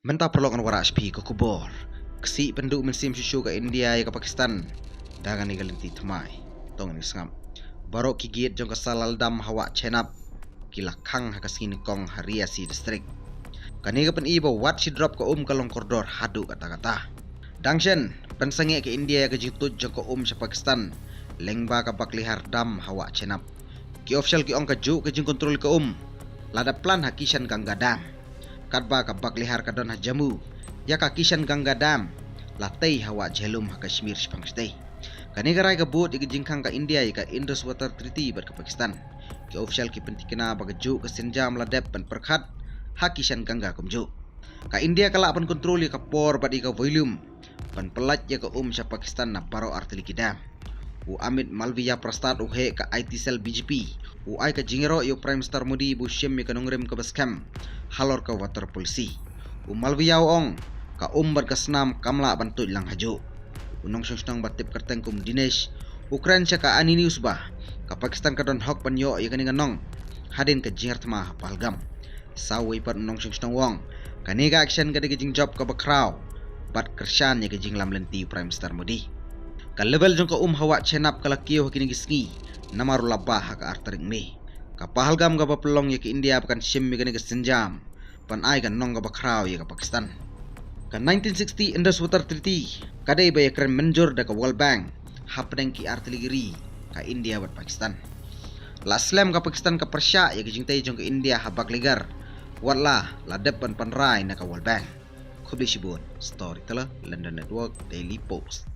Mentah perlokan warak SP ke kubur. Kesi penduk mensim susu ke India ya ke Pakistan. Dangan ni galinti temai. Tong ni sengam. Barok kigit jong kesalal dam hawa cenap. Kilakang hakasini kong hariasi distrik. Kani kapan iba wat si drop ke kalong koridor hadu kata-kata. Dangshen pensange ke India ke jitut jong ke sa Pakistan. Lengba ka baklihar dam hawa cenap. Ki official ki ong ka ju ke jing kontrol ke Lada plan hakisan gangga dam. Kadba ka baklihar ka don hajamu. Ya ka kisan gangga dam. Latay hawa jelum ha Kashmir Spangstay. Kani garay ka buot ika jingkang ka India ika Indus Water Treaty bar ka Pakistan. Ki official ki pentikina bagaju ka senjam ladep pen perkhat hakisan gangga kumju. Ka India kala pan kontrol ka por bad ika volume. Pan pelat ya ka sa Pakistan na baro artiliki dam. U Amit Malviya Prastat uhe ka IT cell BJP. U ay ka jingero yo Prime Minister Modi bu shem ka nongrem ka baskam. Halor ka water policy. U Malviya ong ka bar ka snam kamla bantuj lang haju. Unong sungsnang batip kerteng kum Dinesh. Ukraine siya ka ani news ba. Ka Pakistan ka don hok panyo ya kani nganong. Hadin ka jinger tama Pahalgam. Saway pat unong sungsnang wong. Kani ka action ka digijing job ka bakraw. Bat kersyan ya kajing lam lenti Prime Minister Modi. Ka level jong ka hawa cenap kalakiyo hakini gisngi namaru labah ka artaring me. Ka Pahalgam ka bapelong ya ke India pakan sim ya kani senjam. Pan ay ka nong ka bakraw ya ka Pakistan. Ka 1960 Indus Water Treaty kadai baya keren menjur da ka World Bank hapdeng ki artileri ka India buat Pakistan. La slam ka Pakistan ka Persya ya kijingtay jong ka India habak ligar. Wala la depan panray na ka World Bank. Kubli Shibun, Storyteller, London Network, Daily Post.